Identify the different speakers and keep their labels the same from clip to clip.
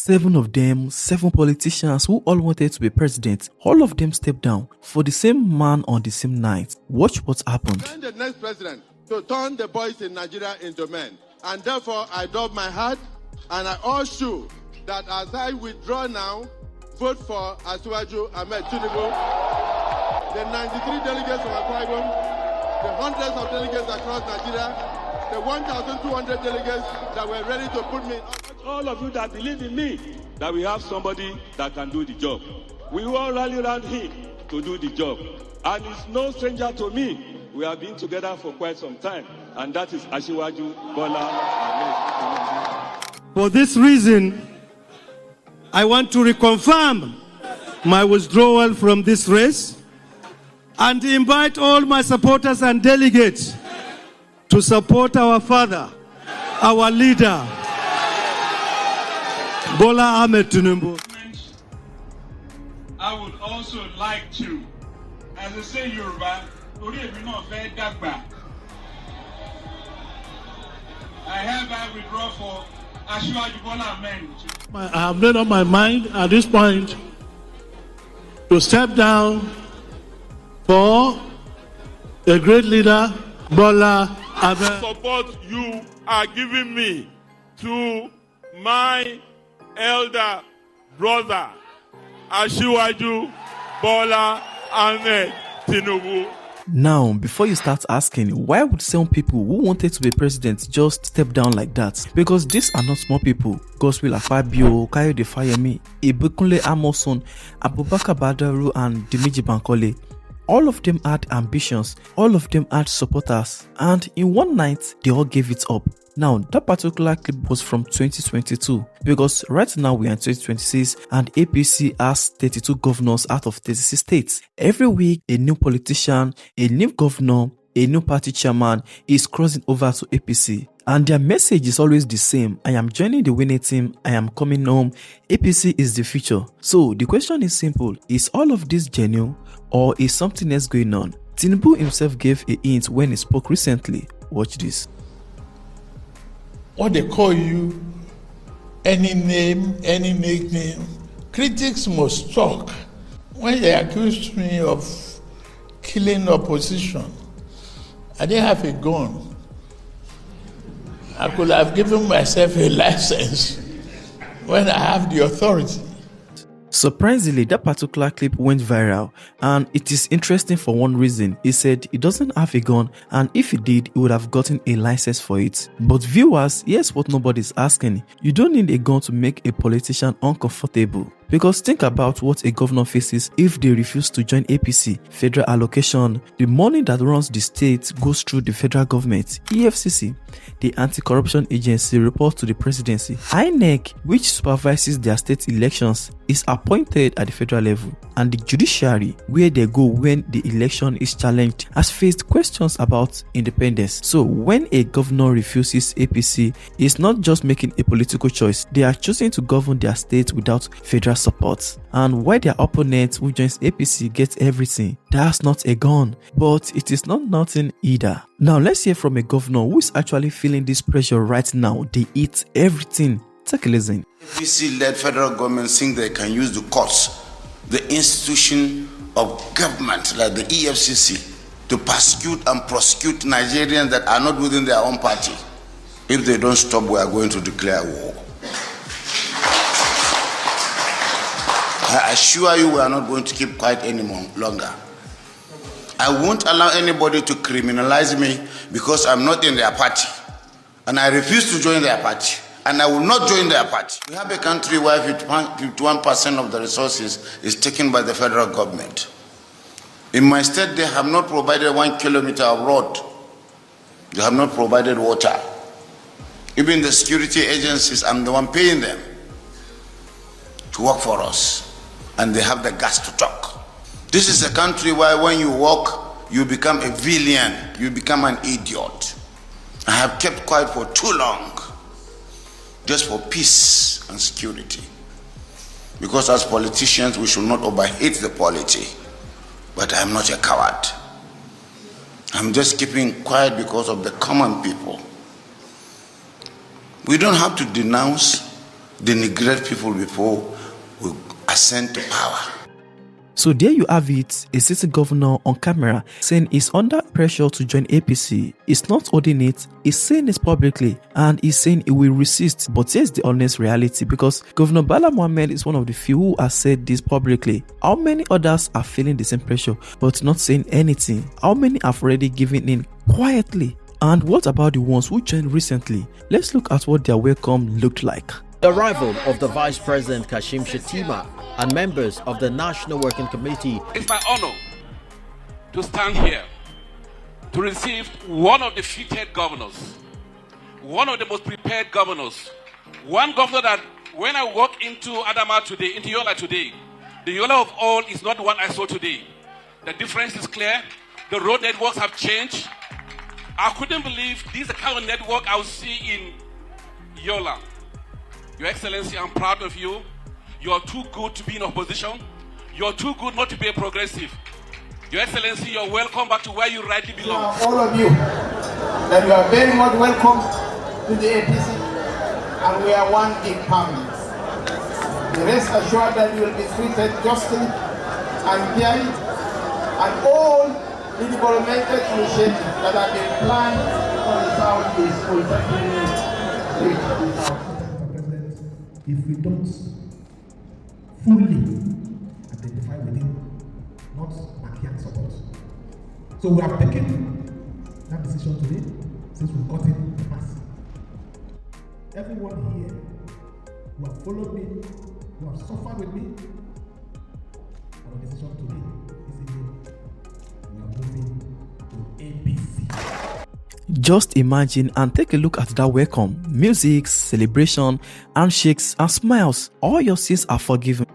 Speaker 1: 7 of them, 7 politicians who all wanted to be president, all of them stepped down for the same man on the same night. Watch what happened.
Speaker 2: The next president to turn the boys in Nigeria into men. And therefore, I dub my heart and I urge you that as I withdraw now, vote for Asiwaju Ahmed Tinubu, the 93 delegates from Akpabio, the hundreds of delegates across Nigeria, the 1,200 delegates that were ready to put me.
Speaker 3: All of you that believe in me, that we have somebody that can do the job. We all rally around him to do the job. And it's no stranger to me. We have been together for quite some time. And that is Asiwaju Bola Ahmed.
Speaker 4: For this reason, I want to reconfirm my withdrawal from this race and invite all my supporters and delegates to support our father, our leader, Bola Ahmed Tinubu.
Speaker 5: I would also like to, as I say Yoruba, I hereby withdraw for Asiwaju Bola Ahmed.
Speaker 4: I have made up my mind at this point to step down for a great leader, Bola Ahmed.
Speaker 6: Support you are giving me to my elder brother, Asiwaju Bola Ahmed Tinubu.
Speaker 1: Now, before you start asking, why would some people who wanted to be president just step down like that? Because these are not small people. Gospel Akpabio, Fayemi, Bankole Amosun, Abubakar Badaru and Bankole. All of them had ambitions, all of them had supporters, and in one night, they all gave it up. Now, that particular clip was from 2022, because right now we are in 2026 and APC has 32 governors out of 36 states. Every week, a new politician, a new governor, a new party chairman is crossing over to APC. And their message is always the same. I am joining the winning team. I am coming home. APC is the future. So the question is simple. Is all of this genuine or is something else going on? Tinubu himself gave a hint when he spoke recently. Watch this.
Speaker 7: What they call you, any name, any nickname, critics must talk. When they accused me of killing opposition, I didn't have a gun. I could have given myself a license when I have the authority.
Speaker 1: Surprisingly, that particular clip went viral, and it is interesting for one reason. He said he doesn't have a gun, and if he did, he would have gotten a license for it. But viewers, here's what nobody's asking. You don't need a gun to make a politician uncomfortable. Because think about what a governor faces if they refuse to join APC. Federal allocation, the money that runs the state goes through the federal government. EFCC, the anti-corruption agency, reports to the presidency. INEC, which supervises their state elections, is appointed at the federal level. And the judiciary, where they go when the election is challenged, has faced questions about independence. So when a governor refuses APC, it's not just making a political choice. They are choosing to govern their state without federal support. And while their opponent who joins APC gets everything, that's not a gun, but it is not nothing either. Now let's hear from a governor who is actually feeling this pressure right now. They eat everything. Take a listen.
Speaker 8: APC-led federal government think they can use the courts, the institution of government like the EFCC, to persecute and prosecute Nigerians that are not within their own party. If they don't stop, we are going to declare war. I assure you we are not going to keep quiet any longer. I won't allow anybody to criminalize me because I'm not in their party. And I refuse to join their party. And I will not join their party. We have a country where 51% of the resources is taken by the federal government. In my state, they have not provided 1 kilometer of road. They have not provided water. Even the security agencies, I'm the one paying them to work for us. And they have the guts to talk. This is a country where when you walk, you become a villain, you become an idiot. I have kept quiet for too long, just for peace and security. Because as politicians, we should not overhate the polity. But I am not a coward. I'm just keeping quiet because of the common people. We don't have to denounce denigrate people before we ascend to power.
Speaker 1: So there you have it, a sitting governor on camera saying he's under pressure to join APC. He's not holding it, he's saying this publicly, and he's saying he will resist. But here's the honest reality, because Governor Bala Mohammed is one of the few who has said this publicly. How many others are feeling the same pressure but not saying anything? How many have already given in quietly? And what about the ones who joined recently? Let's look at what their welcome looked like.
Speaker 9: The arrival of the Vice President Kashim Shettima and members of the National Working Committee.
Speaker 5: It's my honor to stand here to receive one of the fitted governors, one of the most prepared governors, one governor that when I walk into Adama today, into Yola today, the Yola of all is not the one I saw today. The difference is clear. The road networks have changed. I couldn't believe this is the kind of network I would see in Yola. Your Excellency, I'm proud of you. You're too good to be in opposition. You're too good not to be a progressive. Your Excellency, you're welcome back to where you rightly belong.
Speaker 10: All of you, that you are very much welcome to the APC, and we are one big family. Rest assured that you will be treated justly and fairly, and all the developmental initiatives that have been planned for the Southeast will certainly reach the South.
Speaker 11: If we don't fully identify with him, not backyard support. So we have taken that decision today since we've gotten the pass. Everyone here who have followed me, who have suffered with me, our decision today is again, we are moving to APC.
Speaker 1: Just imagine and take a look at that welcome. Music, celebration, handshakes and smiles. All your sins are forgiven.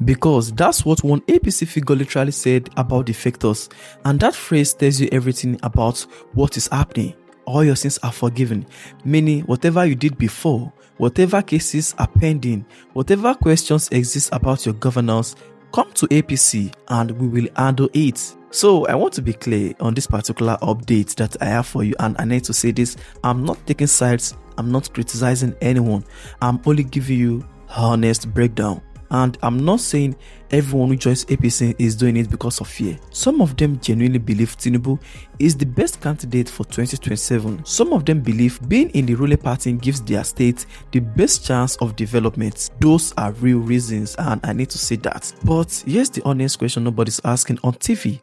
Speaker 1: Because that's what one APC figure literally said about defectors. And that phrase tells you everything about what is happening. All your sins are forgiven. Meaning whatever you did before, whatever cases are pending, whatever questions exist about your governance, come to APC and we will handle it. So I want to be clear on this particular update that I have for you, and I need to say this: I'm not taking sides, I'm not criticizing anyone, I'm only giving you honest breakdown. And I'm not saying everyone who joins APC is doing it because of fear. Some of them genuinely believe Tinubu is the best candidate for 2027. Some of them believe being in the ruling party gives their state the best chance of development. Those are real reasons, and I need to say that. But here's the honest question nobody's asking on TV.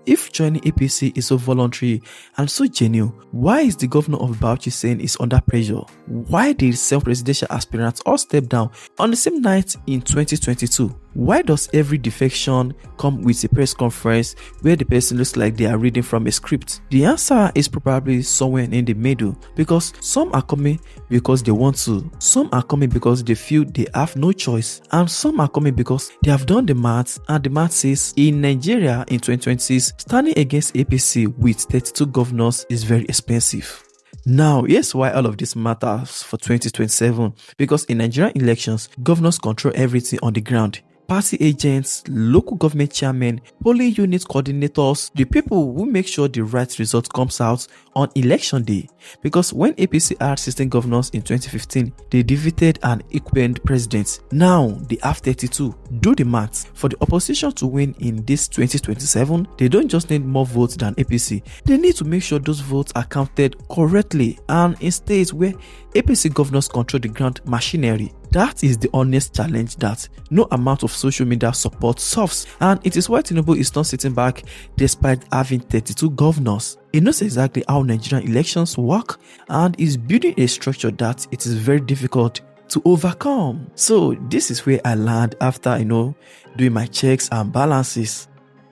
Speaker 1: If joining APC is so voluntary and so genuine, why is the governor of Bauchi saying he's under pressure? Why did self-presidential aspirants all step down on the same night in 2022? Why does every defection come with a press conference where the person looks like they are reading from a script? The answer is probably somewhere in the middle, because some are coming because they want to, some are coming because they feel they have no choice, and some are coming because they have done the maths, and the math says in Nigeria in 2026, standing against APC with 32 governors is very expensive. Now, here's why all of this matters for 2027, because in Nigerian elections, governors control everything on the ground. Party agents, local government chairmen, polling unit coordinators, the people who make sure the right result comes out on election day. Because when APC had 16 governors in 2015, they defeated an incumbent president. Now they have 32. Do the maths. For the opposition to win in this 2027, they don't just need more votes than APC. They need to make sure those votes are counted correctly, and in states where APC governors control the ground machinery. That is the honest challenge that no amount of social media support solves, and it is why Tinubu is not sitting back despite having 32 governors. He knows exactly how Nigerian elections work and is building a structure that it is very difficult to overcome. So this is where I land after doing my checks and balances.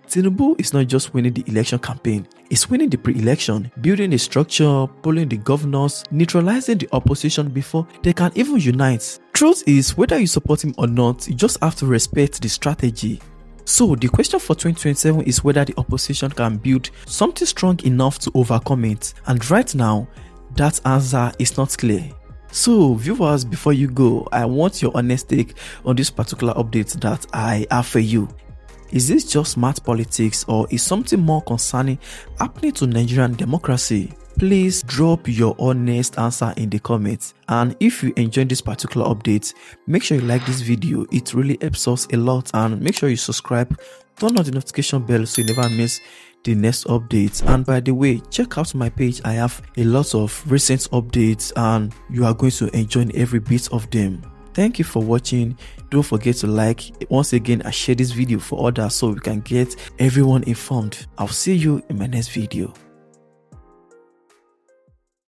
Speaker 1: Tinubu is not just winning the election campaign, he's winning the pre-election, building a structure, polling the governors, neutralizing the opposition before they can even unite. Truth is, whether you support him or not, you just have to respect the strategy. So the question for 2027 is whether the opposition can build something strong enough to overcome it. And right now, that answer is not clear. So viewers, before you go, I want your honest take on this particular update that I have for you. Is this just smart politics, or is something more concerning happening to Nigerian democracy? Please drop your honest answer in the comments. And if you enjoyed this particular update, make sure you like this video. It really helps us a lot. And make sure you subscribe, turn on the notification bell so you never miss the next updates. And by the way, check out my page. I have a lot of recent updates and you are going to enjoy every bit of them. Thank you for watching. Don't forget to like. Once again, I share this video for others so we can get everyone informed. I'll see you in my next video.